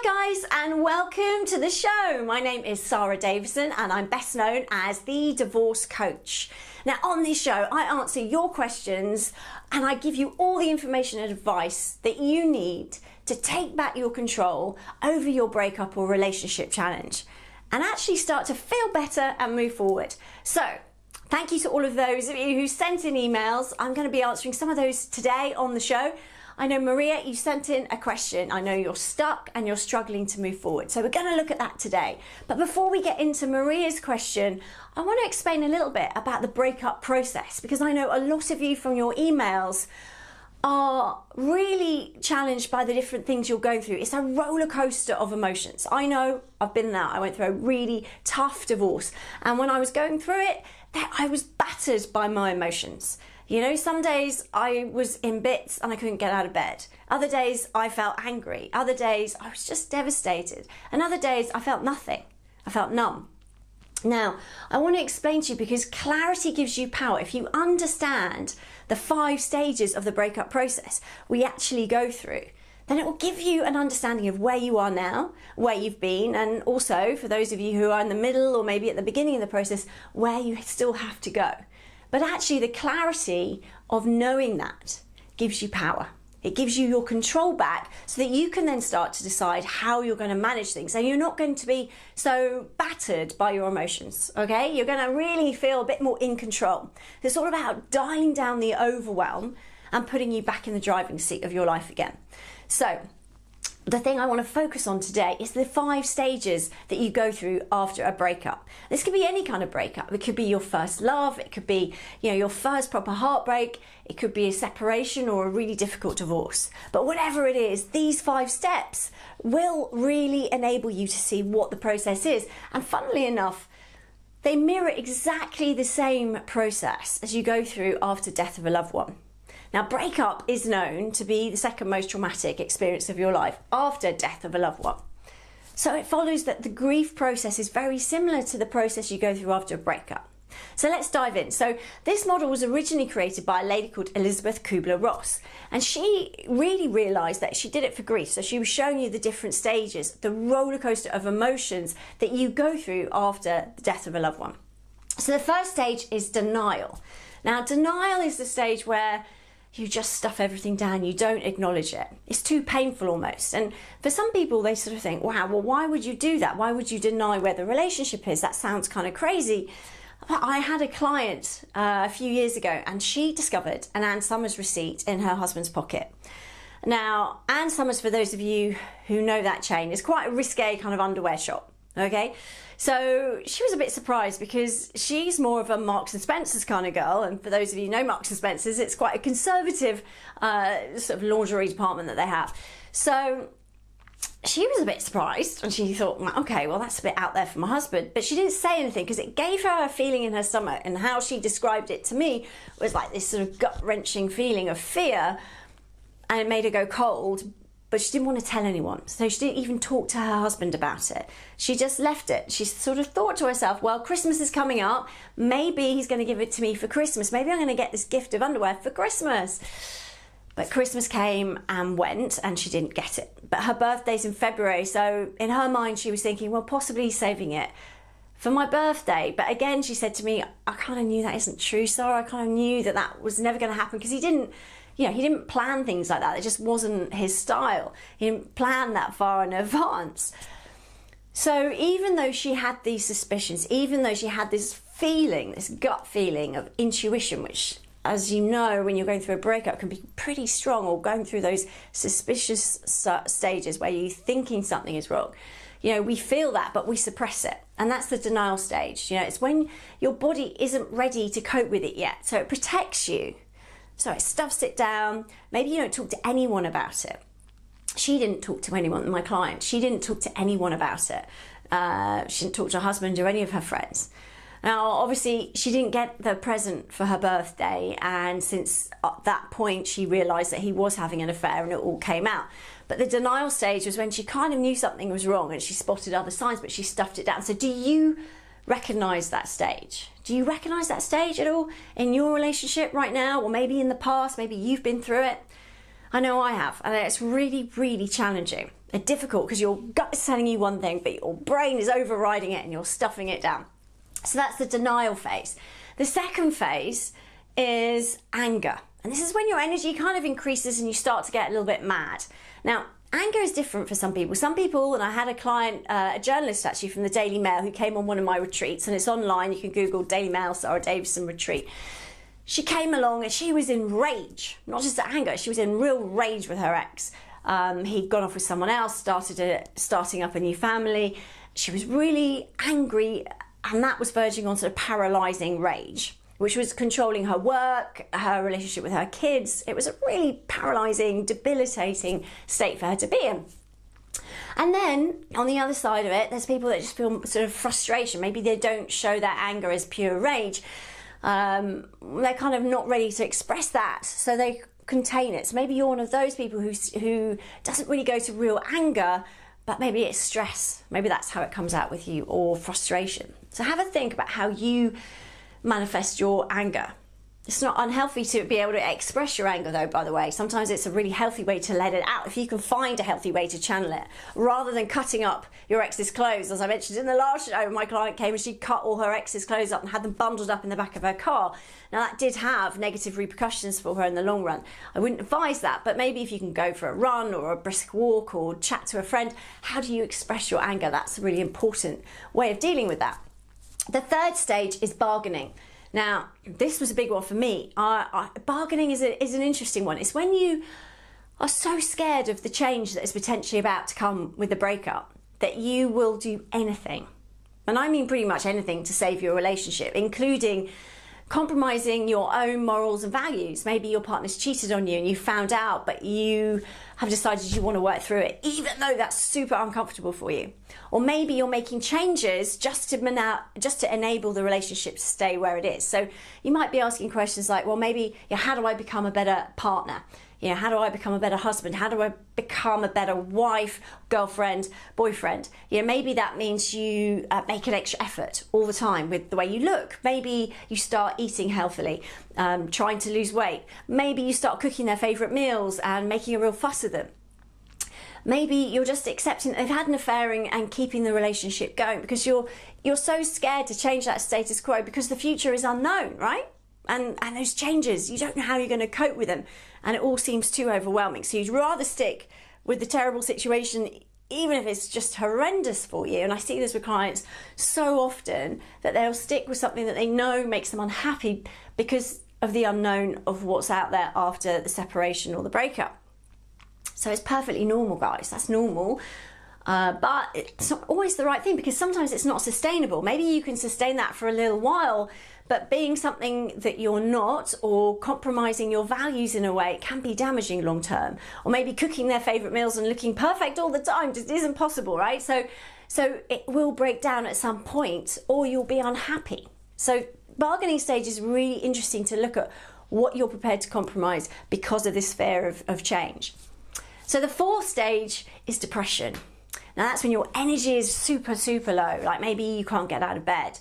Hi guys, and welcome to the show. My name is Sarah Davison and I'm best known as the divorce coach. Now on this show I answer your questions and I give you all the information and advice that you need to take back your control over your breakup or relationship challenge and actually start to feel better and move forward. So thank you to all of those of you who sent in emails. I'm going to be answering some of those today on the show. I know Maria, you sent in a question. I know you're stuck and you're struggling to move forward. So we're going to look at that today. But before we get into Maria's question, I want to explain a little bit about the breakup process, because I know a lot of you from your emails are really challenged by the different things you're going through. It's a roller coaster of emotions. I know, I've been there. I went through a really tough divorce. And when I was going through it, I was battered by my emotions. You know, some days I was in bits and I couldn't get out of bed. Other days I felt angry. Other days I was just devastated. And other days I felt nothing. I felt numb. Now, I want to explain to you, because clarity gives you power. If you understand the 5 stages of the breakup process we actually go through, then it will give you an understanding of where you are now, where you've been, and also for those of you who are in the middle or maybe at the beginning of the process, where you still have to go. But actually the clarity of knowing that gives you power. It gives you your control back so that you can then start to decide how you're going to manage things. And you're not going to be so battered by your emotions, okay? You're going to really feel a bit more in control. It's all about dialing down the overwhelm and putting you back in the driving seat of your life again. So the thing I want to focus on today is the 5 stages that you go through after a breakup. This could be any kind of breakup. It could be your first love. It could be, your first proper heartbreak. It could be a separation or a really difficult divorce. But whatever it is, these 5 steps will really enable you to see what the process is. And funnily enough, they mirror exactly the same process as you go through after death of a loved one. Now, breakup is known to be the second most traumatic experience of your life after death of a loved one. So it follows that the grief process is very similar to the process you go through after a breakup. So let's dive in. So this model was originally created by a lady called Elizabeth Kubler-Ross, and she really realized that she did it for grief. So she was showing you the different stages, the roller coaster of emotions that you go through after the death of a loved one. So the first stage is denial. Now, denial is the stage where you just stuff everything down, you don't acknowledge it. It's too painful almost. And for some people, they sort of think, wow, well, why would you do that? Why would you deny where the relationship is? That sounds kind of crazy. But I had a client a few years ago, and she discovered an Ann Summers receipt in her husband's pocket. Now, Ann Summers, for those of you who know that chain, is quite a risque kind of underwear shop, okay? So she was a bit surprised because she's more of a Marks and Spencer's kind of girl. And for those of you who know Marks and Spencer's, it's quite a conservative sort of lingerie department that they have. So she was a bit surprised and she thought, okay, well, that's a bit out there for my husband. But she didn't say anything because it gave her a feeling in her stomach. And how she described it to me was like this sort of gut-wrenching feeling of fear. And it made her go cold. But she didn't want to tell anyone. So she didn't even talk to her husband about it. She just left it. She sort of thought to herself, well, Christmas is coming up. Maybe he's going to give it to me for Christmas. Maybe I'm going to get this gift of underwear for Christmas. But Christmas came and went and she didn't get it. But her birthday's in February. So in her mind, she was thinking, well, possibly he's saving it for my birthday. But again, she said to me, I kind of knew that isn't true, Sarah. I kind of knew that that was never going to happen because he didn't plan things like that. It just wasn't his style. He didn't plan that far in advance. So even though she had these suspicions, even though she had this feeling, this gut feeling of intuition, which, as you know, when you're going through a breakup can be pretty strong, or going through those suspicious stages where you're thinking something is wrong. We feel that, but we suppress it. And that's the denial stage. It's when your body isn't ready to cope with it yet. So it protects you. So it stuffs it down. Maybe you don't talk to anyone about it. She didn't talk to anyone, my client. She didn't talk to anyone about it. She didn't talk to her husband or any of her friends. Now, obviously, she didn't get the present for her birthday. And since at that point, she realised that he was having an affair and it all came out. But the denial stage was when she kind of knew something was wrong and she spotted other signs, but she stuffed it down. So do you recognise that stage? Do you recognise that stage at all in your relationship right now, or maybe in the past? Maybe you've been through it. I know I have, and it's really, really challenging. They're difficult because your gut is telling you one thing, but your brain is overriding it and you're stuffing it down. So that's the denial phase. The second phase is anger. And this is when your energy kind of increases and you start to get a little bit mad. Now, anger is different for some people. Some people, and I had a client, a journalist actually from the Daily Mail who came on one of my retreats, and it's online, you can Google Daily Mail Sarah Davison retreat. She came along and she was in rage, not just anger, she was in real rage with her ex. He'd gone off with someone else, starting up a new family. She was really angry, and that was verging on sort of paralysing rage, which was controlling her work, her relationship with her kids. It was a really paralysing, debilitating state for her to be in. And then on the other side of it, there's people that just feel sort of frustration. Maybe they don't show their anger as pure rage. They're kind of not ready to express that, so they contain it. So maybe you're one of those people who doesn't really go to real anger, but maybe it's stress. Maybe that's how it comes out with you, or frustration. So have a think about how you manifest your anger. It's not unhealthy to be able to express your anger though, by the way. Sometimes it's a really healthy way to let it out, if you can find a healthy way to channel it, rather than cutting up your ex's clothes. As I mentioned in the last show, my client came and she cut all her ex's clothes up and had them bundled up in the back of her car. Now that did have negative repercussions for her in the long run. I wouldn't advise that, but maybe if you can go for a run or a brisk walk or chat to a friend, how do you express your anger? That's a really important way of dealing with that. The third stage is bargaining. Now, this was a big one for me. Bargaining is an interesting one. It's when you are so scared of the change that is potentially about to come with the breakup that you will do anything. And I mean pretty much anything to save your relationship, including compromising your own morals and values. Maybe your partner's cheated on you and you found out, but you have decided you want to work through it, even though that's super uncomfortable for you. Or maybe you're making changes just to enable the relationship to stay where it is. So you might be asking questions like, well, maybe, how do I become a better partner? How do I become a better husband? How do I become a better wife, girlfriend, boyfriend? Maybe that means you make an extra effort all the time with the way you look. Maybe you start eating healthily, trying to lose weight. Maybe you start cooking their favourite meals and making a real fuss of them. Maybe you're just accepting that they've had an affair and keeping the relationship going because you're so scared to change that status quo because the future is unknown, right? And those changes, you don't know how you're going to cope with them, and it all seems too overwhelming. So you'd rather stick with the terrible situation, even if it's just horrendous for you. And I see this with clients so often, that they'll stick with something that they know makes them unhappy because of the unknown of what's out there after the separation or the breakup. So it's perfectly normal, guys. That's normal. But it's not always the right thing, because sometimes it's not sustainable. Maybe you can sustain that for a little while, but being something that you're not, or compromising your values in a way, can be damaging long term. Or maybe cooking their favourite meals and looking perfect all the time just isn't possible, right? So it will break down at some point, or you'll be unhappy. So bargaining stage is really interesting to look at what you're prepared to compromise because of this fear of change. So the fourth stage is depression. Now that's when your energy is super, super low, like maybe you can't get out of bed.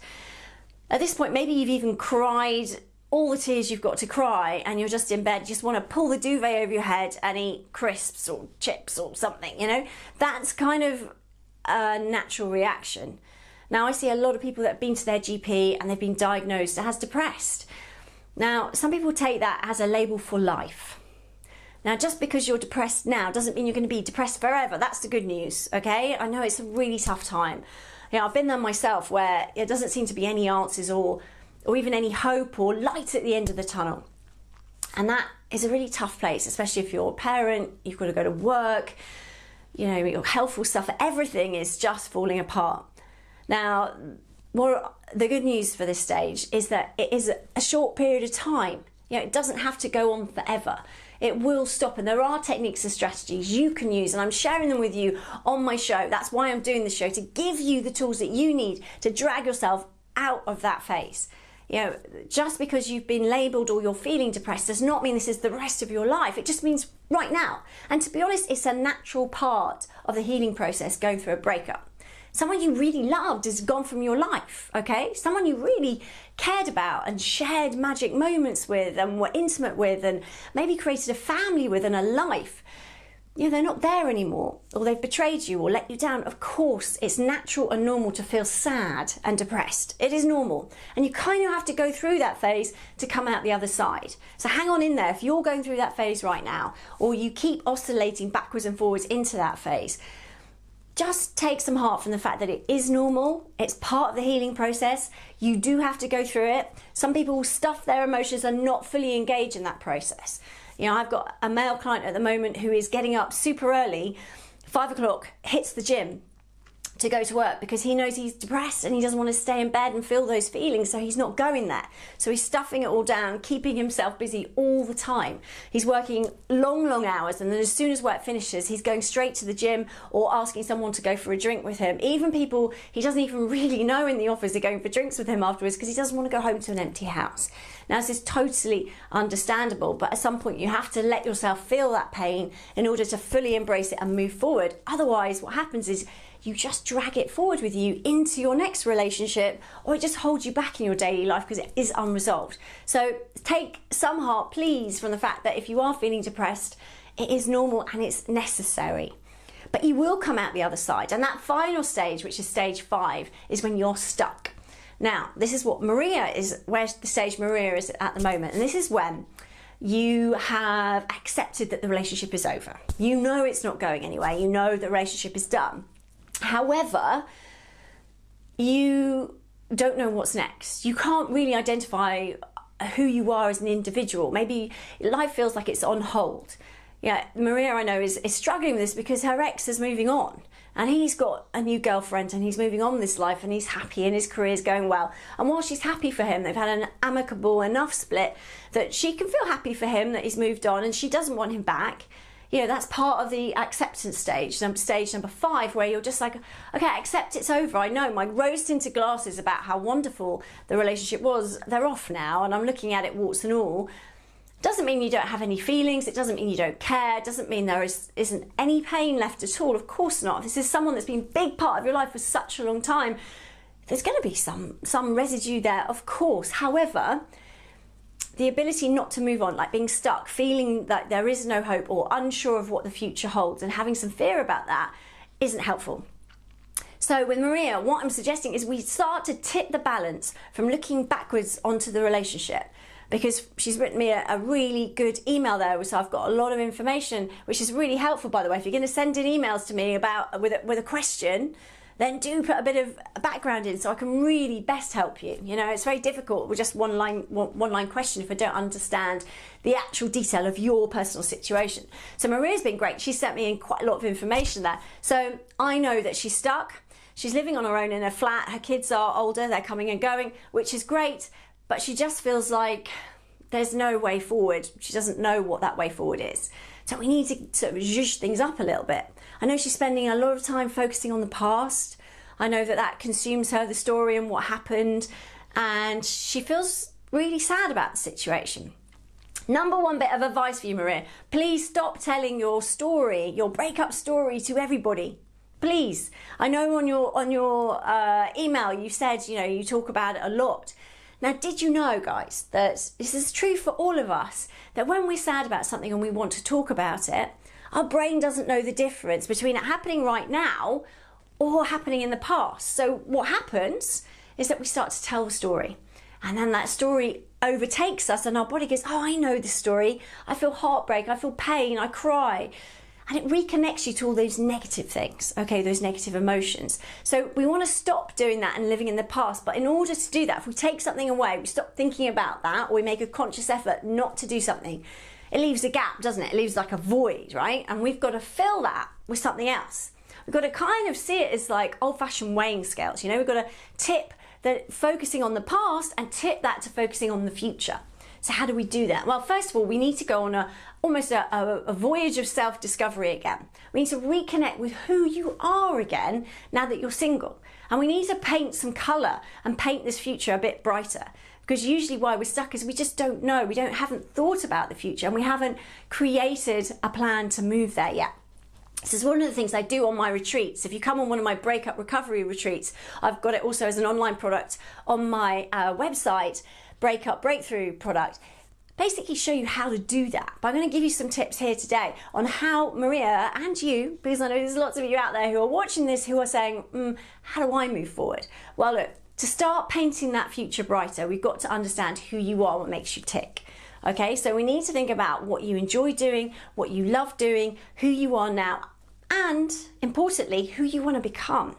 At this point, maybe you've even cried all the tears you've got to cry, and you're just in bed, you just want to pull the duvet over your head and eat crisps or chips or something, That's kind of a natural reaction. Now, I see a lot of people that have been to their GP and they've been diagnosed as depressed. Now, some people take that as a label for life. Now, just because you're depressed now doesn't mean you're going to be depressed forever. That's the good news, okay? I know it's a really tough time. I've been there myself, where it doesn't seem to be any answers or even any hope or light at the end of the tunnel. And that is a really tough place, especially if you're a parent, you've got to go to work, your health will suffer. Everything is just falling apart. Now, the good news for this stage is that it is a short period of time. It doesn't have to go on forever. It will stop, and there are techniques and strategies you can use, and I'm sharing them with you on my show. That's why I'm doing this show, to give you the tools that you need to drag yourself out of that phase. Just because you've been labelled or you're feeling depressed does not mean this is the rest of your life. It just means right now. And to be honest, it's a natural part of the healing process, going through a breakup. Someone you really loved has gone from your life, okay? Someone you really cared about and shared magic moments with and were intimate with and maybe created a family with and a life. they're not there anymore, or they've betrayed you or let you down, of course it's natural and normal to feel sad and depressed. It is normal. And you kind of have to go through that phase to come out the other side. So hang on in there if you're going through that phase right now, or you keep oscillating backwards and forwards into that phase. Just take some heart from the fact that it is normal. It's part of the healing process. You do have to go through it. Some people will stuff their emotions and not fully engage in that process. I've got a male client at the moment who is getting up super early, 5 o'clock, hits the gym to go to work because he knows he's depressed and he doesn't want to stay in bed and feel those feelings, so he's not going there. So he's stuffing it all down, keeping himself busy all the time. He's working long hours, and then as soon as work finishes, he's going straight to the gym or asking someone to go for a drink with him. Even people he doesn't even really know in the office are going for drinks with him afterwards because he doesn't want to go home to an empty house. Now, this is totally understandable, but at some point you have to let yourself feel that pain in order to fully embrace it and move forward. Otherwise, what happens is you just drag it forward with you into your next relationship, or it just holds you back in your daily life because it is unresolved. So take some heart, please, from the fact that if you are feeling depressed, it is normal and it's necessary. But you will come out the other side. And that final stage, which is stage 5, is when you're stuck. Now, this is what Maria is, where the stage Maria is at the moment. And this is when you have accepted that the relationship is over. You know it's not going anywhere. You know the relationship is done. However, you don't know what's next. You can't really identify who you are as an individual. Maybe life feels like it's on hold. Maria, I know, is struggling with this because her ex is moving on and he's got a new girlfriend and he's moving on with this life and he's happy and his career's going well. And while she's happy for him, they've had an amicable enough split that she can feel happy for him that he's moved on and she doesn't want him back. That's part of the acceptance stage, stage number 5, where you're just like, okay, I accept it's over. I know my rose-tinted glasses about how wonderful the relationship was, they're off now, and I'm looking at it warts and all. Doesn't mean you don't have any feelings. It doesn't mean you don't care. It doesn't mean there isn't any pain left at all. Of course not. If this is someone that's been a big part of your life for such a long time, there's going to be some residue there, of course. However, the ability not to move on, like being stuck, feeling that there is no hope or unsure of what the future holds and having some fear about that isn't helpful. So with Maria, what I'm suggesting is we start to tip the balance from looking backwards onto the relationship, because she's written me a really good email there, so I've got a lot of information, which is really helpful, by the way. If you're going to send in emails to me with a question, then do put a bit of background in so I can really best help you. It's very difficult with just one line question if I don't understand the actual detail of your personal situation. So Maria's been great. She sent me in quite a lot of information there. So I know that she's stuck. She's living on her own in a flat. Her kids are older. They're coming and going, which is great. But she just feels like there's no way forward. She doesn't know what that way forward is. So we need to sort of zhuzh things up a little bit. I know she's spending a lot of time focusing on the past. I know that consumes her, the story and what happened. And she feels really sad about the situation. Number 1 bit of advice for you, Maria. Please stop telling your story, your breakup story, to everybody. Please. I know on your email you said, you talk about it a lot. Now, did you know, guys, that this is true for all of us, that when we're sad about something and we want to talk about it, our brain doesn't know the difference between it happening right now or happening in the past. So what happens is that we start to tell the story, and then that story overtakes us and our body goes, oh, I know this story. I feel heartbreak, I feel pain, I cry. And it reconnects you to all those negative things, okay, those negative emotions. So we want to stop doing that and living in the past. But in order to do that, if we take something away, we stop thinking about that, or we make a conscious effort not to do something, it leaves a gap, doesn't it? It leaves like a void, right? And we've got to fill that with something else. We've got to kind of see it as like old-fashioned weighing scales. We've got to tip that focusing on the past and tip that to focusing on the future. So how do we do that? Well, first of all, we need to go on almost a voyage of self-discovery again. We need to reconnect with who you are again now that you're single. And we need to paint some colour and paint this future a bit brighter. Because usually why we're stuck is we just don't know. We haven't thought about the future and we haven't created a plan to move there yet. This is one of the things I do on my retreats. If you come on one of my breakup recovery retreats, I've got it also as an online product on my website, Breakup Breakthrough product. basically show you how to do that. But I'm going to give you some tips here today on how Maria and you, because I know there's lots of you out there who are watching this who are saying, how do I move forward? Well, look, to start painting that future brighter, we've got to understand who you are, what makes you tick. Okay, so we need to think about what you enjoy doing, what you love doing, who you are now, and importantly, who you want to become.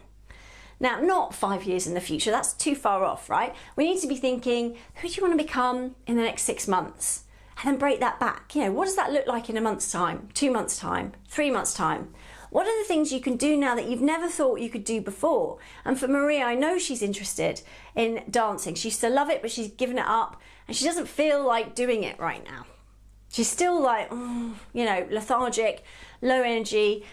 Now, not 5 years in the future, that's too far off, right? We need to be thinking, who do you want to become in the next 6 months? And then break that back. You know, what does that look like in a month's time, 2 months' time, 3 months' time? What are the things you can do now that you've never thought you could do before? And for Maria, I know she's interested in dancing. She used to love it, but she's given it up and she doesn't feel like doing it right now. She's still like, lethargic, low energy.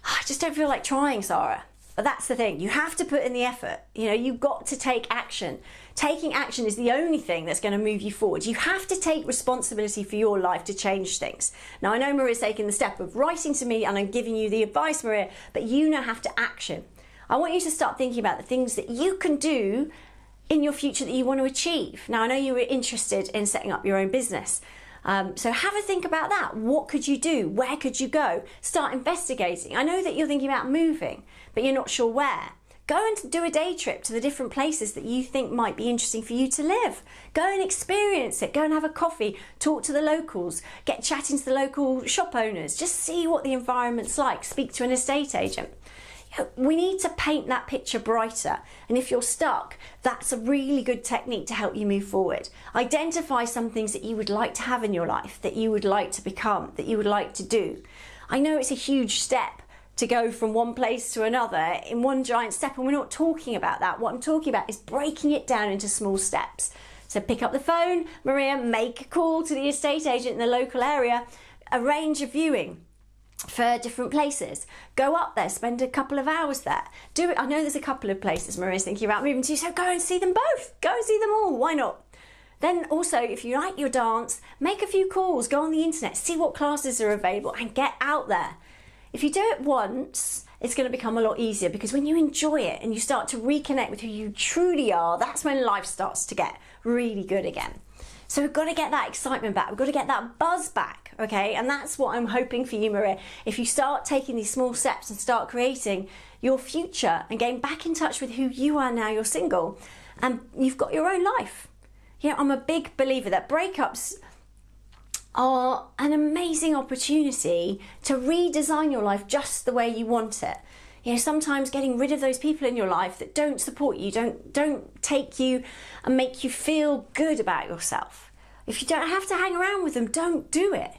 I just don't feel like trying, Sarah. But that's the thing, you have to put in the effort. You've got to take action. Taking action is the only thing that's going to move you forward. You have to take responsibility for your life to change things. Now, I know Maria's taken the step of writing to me and I'm giving you the advice, Maria, but you now have to action. I want you to start thinking about the things that you can do in your future that you want to achieve. Now, I know you were interested in setting up your own business. So have a think about that. What could you do? Where could you go? Start investigating. I know that you're thinking about moving, but you're not sure where. Go and do a day trip to the different places that you think might be interesting for you to live. Go and experience it. Go and have a coffee, talk to the locals, get chatting to the local shop owners. Just see what the environment's like. Speak to an estate agent. We need to paint that picture brighter. And if you're stuck, that's a really good technique to help you move forward. Identify some things that you would like to have in your life, that you would like to become, that you would like to do. I know it's a huge step to go from one place to another in one giant step, and we're not talking about that. What I'm talking about is breaking it down into small steps. So pick up the phone, Maria, make a call to the estate agent in the local area, arrange a viewing for different places. Go up there, spend a couple of hours there. Do it. I know there's a couple of places Maria's thinking about moving to, so go and see them both. Go and see them all. Why not? Then also, if you like your dance, make a few calls, go on the internet, see what classes are available and get out there. If you do it once, it's going to become a lot easier, because when you enjoy it and you start to reconnect with who you truly are, that's when life starts to get really good again. So we've got to get that excitement back. We've got to get that buzz back, okay? And that's what I'm hoping for you, Maria. If you start taking these small steps and start creating your future and getting back in touch with who you are now you're single and you've got your own life. I'm a big believer that breakups are an amazing opportunity to redesign your life just the way you want it. Sometimes getting rid of those people in your life that don't support you, don't take you and make you feel good about yourself. If you don't have to hang around with them, don't do it.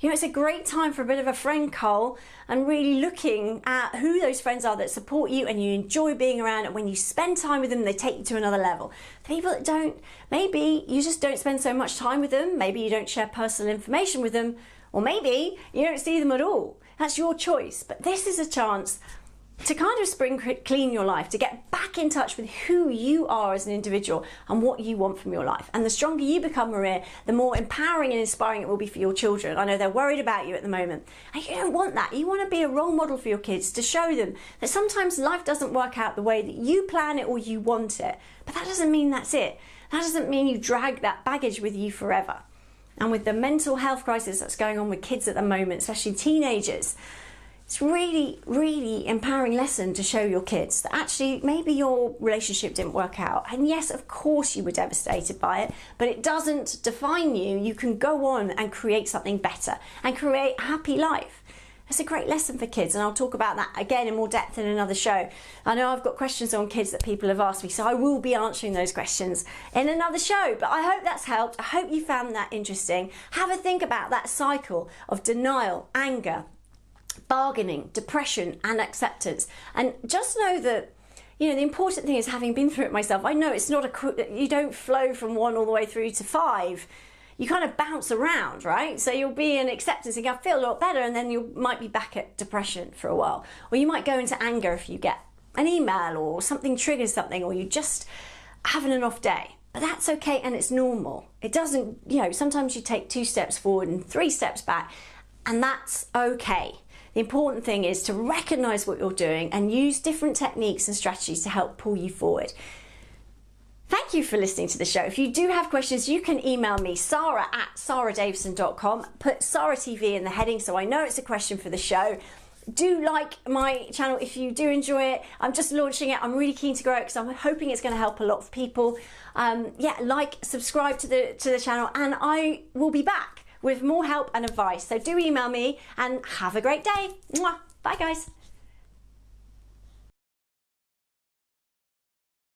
It's a great time for a bit of a friend cull and really looking at who those friends are that support you and you enjoy being around, and when you spend time with them, they take you to another level. The people that don't, maybe you just don't spend so much time with them, maybe you don't share personal information with them, or maybe you don't see them at all. That's your choice. But this is a chance to kind of spring clean your life, to get back in touch with who you are as an individual and what you want from your life. And the stronger you become, Maria, the more empowering and inspiring it will be for your children. I know they're worried about you at the moment, and you don't want that. You want to be a role model for your kids, to show them that sometimes life doesn't work out the way that you plan it or you want it. But that doesn't mean that's it. That doesn't mean you drag that baggage with you forever. And with the mental health crisis that's going on with kids at the moment, especially teenagers, it's really, really empowering lesson to show your kids that actually maybe your relationship didn't work out. And yes, of course you were devastated by it, but it doesn't define you. You can go on and create something better and create a happy life. It's a great lesson for kids, and I'll talk about that again in more depth in another show. I know I've got questions on kids that people have asked me, so I will be answering those questions in another show. But I hope that's helped. I hope you found that interesting. Have a think about that cycle of denial, anger, bargaining, depression and acceptance. And just know that, the important thing is, having been through it myself, I know it's not you don't flow from 1 all the way through to 5. You kind of bounce around, right? So you'll be in acceptance and I feel a lot better, and then you might be back at depression for a while. Or you might go into anger if you get an email or something triggers something, or you just having an off day. But that's okay, and it's normal. It doesn't, sometimes you take 2 steps forward and 3 steps back, and that's okay. The important thing is to recognize what you're doing and use different techniques and strategies to help pull you forward. Thank thank you for listening to the show. If you do have questions, you can email me, sarah@sarahdavidson.com. Put Sarah TV in the heading so I know it's a question for the show. Do like my channel if you do enjoy it. I'm just launching it. I'm really keen to grow it because I'm hoping it's going to help a lot of people. Subscribe to the channel, and I will be back with more help and advice. So do email me, and have a great day. Mwah. Bye guys.